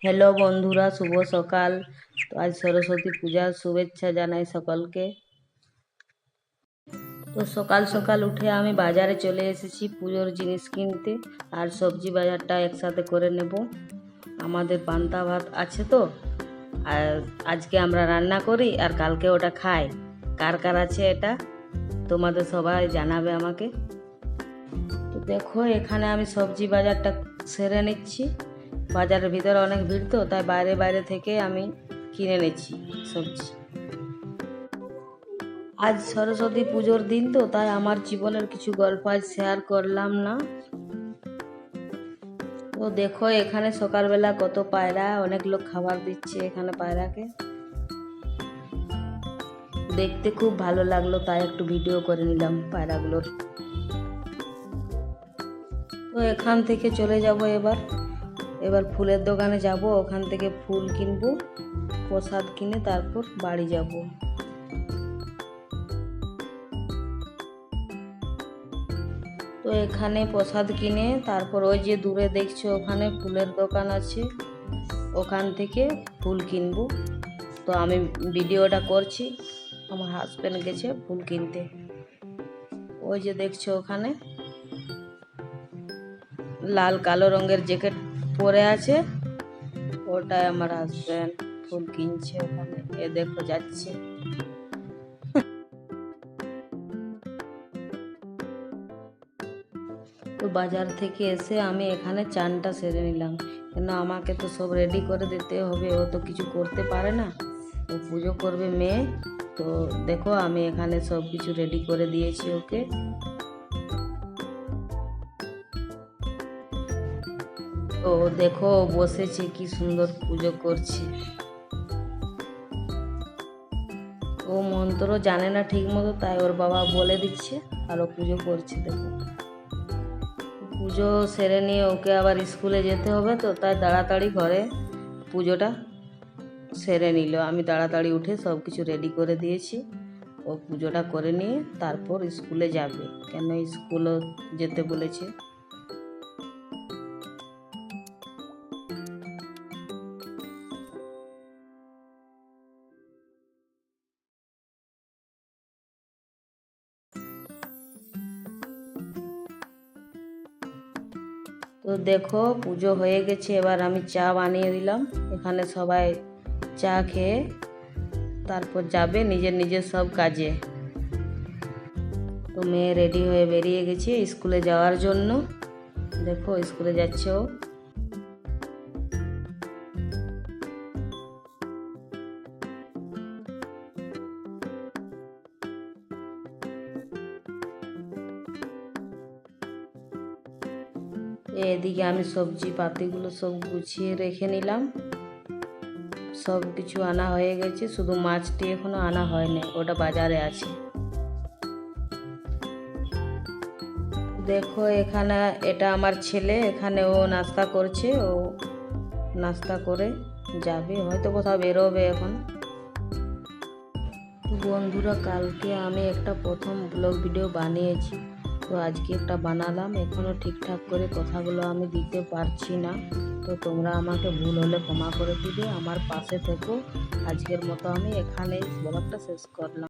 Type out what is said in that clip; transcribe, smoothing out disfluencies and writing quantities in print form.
Hello বন্ধুরা, শুভ সকাল। তো আজ সরস্বতী পূজার শুভেচ্ছা জানাই সকলকে। তো সকাল সকাল উঠে আমি বাজারে চলে এসেছি পুজোর জিনিস কিনতে, আর সবজি বাজারটা একসাথে করে নেব। আমাদের পান্তা ভাত আছে তো, আর আজকে আমরা রান্না করি আর কালকে ওটা খাই। কার কার আছে এটা তোমাদের সবাই জানাবে আমাকে। তো দেখো, এখানে আমি সবজি বাজারটা সেরে নিচ্ছি। বাজারের ভিতরে অনেক ভিড় তো, তাই বাইরে বাইরে থেকে আমি কিনে নিচ্ছি সবজি। আজ সরস্বতী পুজোর দিন তো, তাই আমার জীবনের কিছু গল্প আজ শেয়ার করলাম না। তো দেখো, এখানে সকালবেলা কত পায়রা, অনেক লোক খাবার দিচ্ছে এখানে পায়রাকে। দেখতে খুব ভালো লাগলো, তাই একটু ভিডিও করে নিলাম পায়রাগুলোর। তো এখান থেকে চলে যাব এবার ফুলের দোকানে যাব, ওখান থেকে ফুল কিনবো, প্রসাদ কিনে তারপর বাড়ি যাব। তো এখানে প্রসাদ কিনে তারপর ওই যে দূরে দেখছো ওখানে ফুলের দোকান আছে, ওখান থেকে ফুল কিনবো। তো আমি ভিডিওটা করছি, আমার হাজব্যান্ড গেছে ফুল কিনতে। ওই যে দেখছো ওখানে লাল কালো রঙের জ্যাকেট পরে আছে, ওটাই আমার হাজব্যান্ড ফুল কিনছে ওখানে। এ দেখো যাচ্ছে। তো বাজার থেকে এসে আমি এখানে চানটা সেরে নিলাম, কেন আমাকে তো সব রেডি করে দিতে হবে, ও তো কিছু করতে পারে না, ও পুজো করবে মেয়ে। তো দেখো, আমি এখানে সব কিছু রেডি করে দিয়েছি ওকে। তো দেখো, বসেছে কি সুন্দর পুজো করছে। ও মন্ত্র জানে না ঠিক মতো, তাই ওর বাবা বলে দিচ্ছে আর ও পুজো করছে। দেখো, পুজো সেরে নিয়ে ওকে আবার স্কুলে যেতে হবে, তো তাই তাড়াতাড়ি ঘরে পুজোটা সেরে নিল। আমি তাড়াতাড়ি উঠে সব কিছু রেডি করে দিয়েছি। ও পুজোটা করে নিয়ে তারপর স্কুলে যাবে, কেন স্কুলও যেতে বলেছে। তো দেখো, পুজো হয়ে গেছে, এবার আমি চা বানিয়ে দিলাম। এখানে সবাই চা খেয়ে তারপর যাবে নিজের নিজের সব কাজে। তো মেয়ে রেডি হয়ে বেরিয়ে গেছে স্কুলে যাওয়ার জন্য। দেখো, স্কুলে যাচ্ছে ও। এদিকে আমি সবজি পাতিগুলো সব গুছিয়ে রেখে নিলাম। সব কিছু আনা হয়ে গেছে, শুধু মাছটি এখনো আনা হয়নি, ওটা বাজারে আছে। দেখো, এখানে এটা আমার ছেলে, এখানে ও নাস্তা করছে। ও নাস্তা করে যাবে, হয়তো কোথাও বেরোবে এখন। বন্ধুরা, কালকে আমি একটা প্রথম ব্লগ ভিডিও বানিয়েছি, তো আজকে একটা বানালাম। এখনও ঠিকঠাক করে কথাগুলো আমি দিতে পারছি না, তো তোমরা আমাকে ভুল হলে ক্ষমা করে দিবে, আমার পাশে থেকো। আজকের মতো আমি এখানেই ব্লগটা শেষ করলাম।